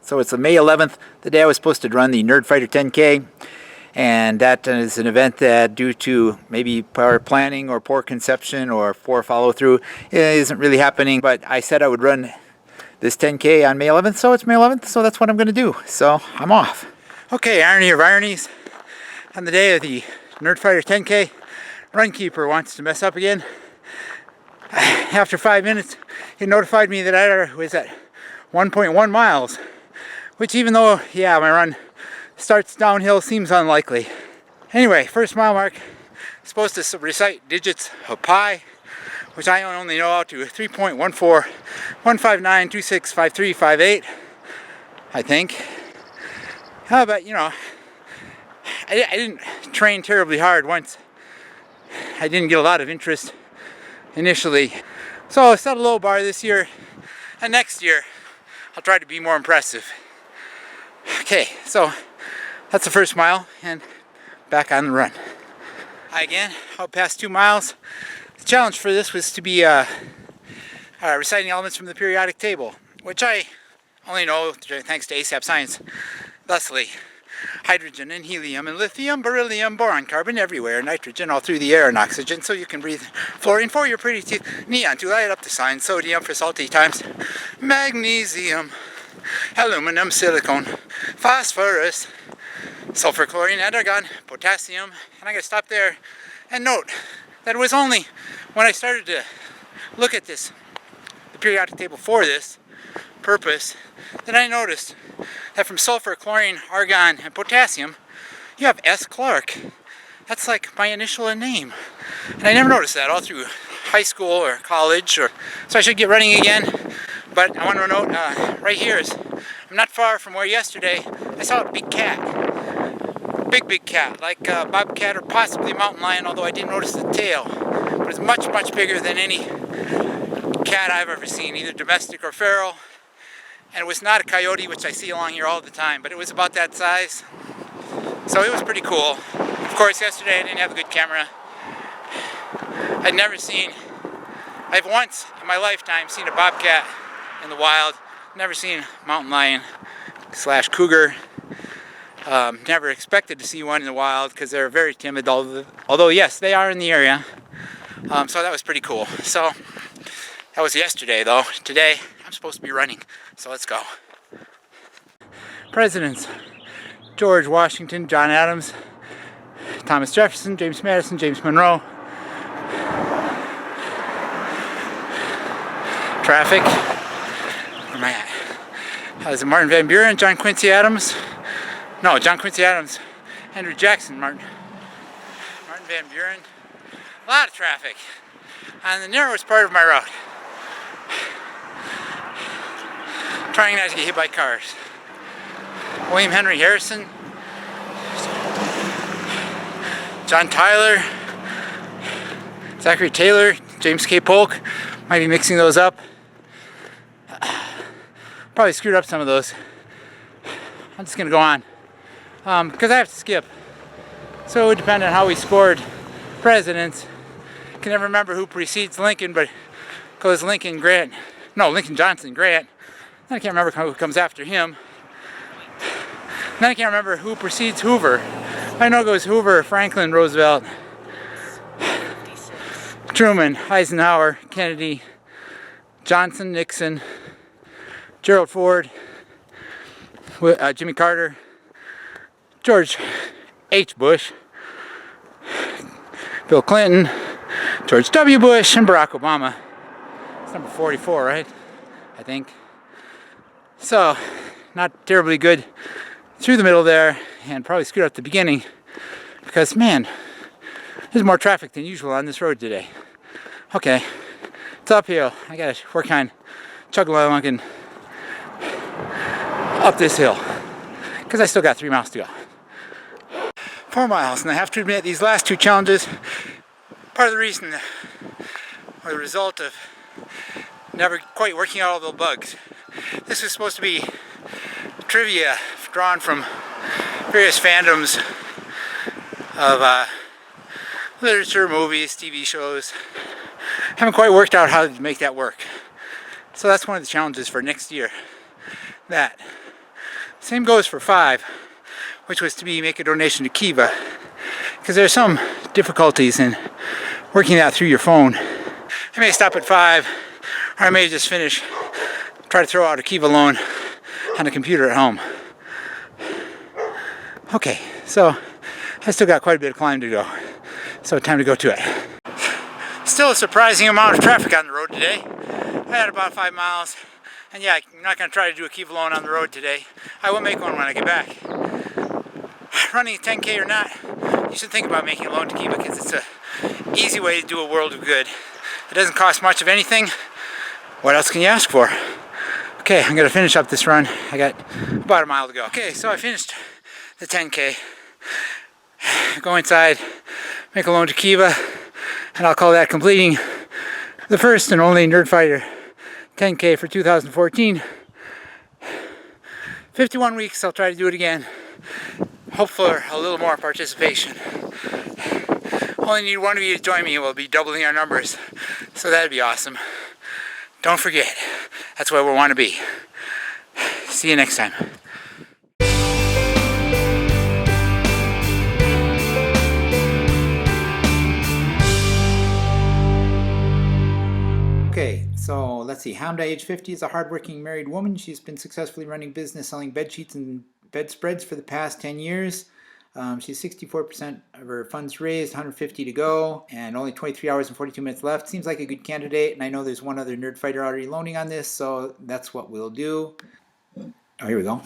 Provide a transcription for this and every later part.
So it's the May 11th, the day I was supposed to run the Nerdfighter 10K. And that is an event that, due to maybe poor planning or poor conception or poor follow-through, isn't really happening. But I said I would run this 10K on May 11th, so it's May 11th, so that's what I'm going to do. So I'm off. Okay, irony of ironies. On the day of the Nerdfighter 10K, Runkeeper wants to mess up again. After 5 minutes, it notified me that I was at 1.1 miles, which, even though, yeah, my run starts downhill, seems unlikely. Anyway, first mile mark, supposed to recite digits of pi, which I only know out to 3.141592653558, I think. But you know, I didn't train terribly hard once. I didn't get a lot of interest initially, so I set a low bar this year, and next year I'll try to be more impressive. Okay, so that's the first mile, and back on the run. Again, out past 2 miles. The challenge for this was to be reciting elements from the periodic table, which I only know thanks to ASAP Science. Thusly, hydrogen and helium and lithium, beryllium, boron, carbon everywhere, nitrogen all through the air, and oxygen so you can breathe, fluorine for your pretty teeth, neon to light up the sign, sodium for salty times, magnesium, aluminum, silicone, phosphorus, sulfur, chlorine, and argon, potassium. And I'm going to stop there and note that it was only when I started to look at the periodic table for this purpose, that I noticed that from sulfur, chlorine, argon, and potassium, you have S. Clark. That's like my initial and name. And I never noticed that all through high school or college, so I should get running again. But I want to note, right here is, I'm not far from where yesterday I saw a big cat. Big cat, like a bobcat or possibly a mountain lion, although I didn't notice the tail. But it's much bigger than any cat I've ever seen, either domestic or feral. And it was not a coyote, which I see along here all the time, but it was about that size. So it was pretty cool. Of course, yesterday I didn't have a good camera. I've once in my lifetime seen a bobcat in the wild. Never seen a mountain lion / cougar. Never expected to see one in the wild because they're very timid, although yes, they are in the area. So that was pretty cool. So that was yesterday, though. Today I'm supposed to be running, so let's go. Presidents: George Washington, John Adams, Thomas Jefferson, James Madison, James Monroe. Traffic. Where am I at? Is it Martin Van Buren, John Quincy Adams? No, John Quincy Adams, Andrew Jackson, Martin Van Buren. A lot of traffic on the narrowest part of my route. Trying not to get hit by cars. William Henry Harrison, John Tyler, Zachary Taylor, James K. Polk. Might be mixing those up. Probably screwed up some of those. I'm just gonna go on because I have to skip. So it would depend on how we scored presidents. Can never remember who precedes Lincoln, but goes Lincoln Johnson Grant. Then I can't remember who comes after him. Then I can't remember who precedes Hoover. I know it goes Hoover, Franklin, Roosevelt, Truman, Eisenhower, Kennedy, Johnson, Nixon, Gerald Ford, Jimmy Carter, George H. Bush, Bill Clinton, George W. Bush, and Barack Obama. It's number 44, right? I think. So, not terribly good through the middle there, and probably screwed up the beginning because, man, there's more traffic than usual on this road today. Okay, it's uphill. I gotta work on chug-a-lunking up this hill because I still got 3 miles to go. 4 miles, and I have to admit, these last two challenges, part of the reason, or the result of never quite working out all the bugs. This was supposed to be trivia drawn from various fandoms of literature, movies, TV shows. Haven't quite worked out how to make that work. So that's one of the challenges for next year. That Same goes for 5, which was to make a donation to Kiva, because there's some difficulties in working that through your phone. I may stop at 5, or I may just try to throw out a Kiva loan on a computer at home. Okay, so I still got quite a bit of climb to go, so time to go to it. Still a surprising amount of traffic on the road today. I had about 5 miles, and yeah, I'm not going to try to do a Kiva loan on the road today. I will make one when I get back. Running a 10K or not, you should think about making a loan to Kiva, because it's an easy way to do a world of good. It doesn't cost much of anything. What else can you ask for? Okay, I'm going to finish up this run. I got about a mile to go. Okay, so I finished the 10K. Go inside, make a loan to Kiva, and I'll call that completing the first and only Nerdfighter 10K for 2014. 51 weeks, I'll try to do it again. Hope for a little more participation. Only need one of you to join me, and we'll be doubling our numbers. So that'd be awesome. Don't forget, that's where we want to be. See you next time. Okay, so let's see. Hamda, age 50, is a hardworking married woman. She's been successfully running business selling bed sheets and bedspreads for the past 10 years. She's 64% of her funds raised, 150 to go, and only 23 hours and 42 minutes left. Seems like a good candidate, and I know there's one other Nerdfighter already loaning on this, so that's what we'll do. Oh, here we go.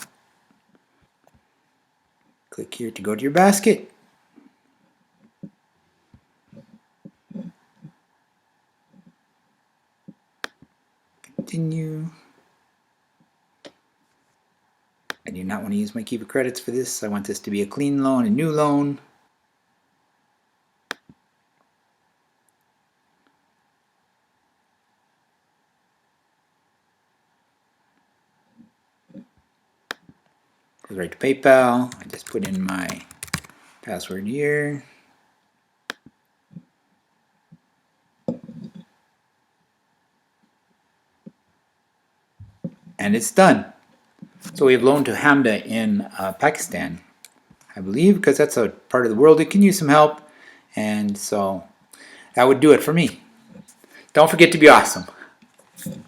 Click here to go to your basket. Continue. I do not want to use my Kiva credits for this. I want this to be a clean loan, a new loan. Goes right to PayPal. I just put in my password here. And it's done. So we have loaned to Hamda in Pakistan, I believe, because that's a part of the world that can use some help. And so that would do it for me. Don't forget to be awesome.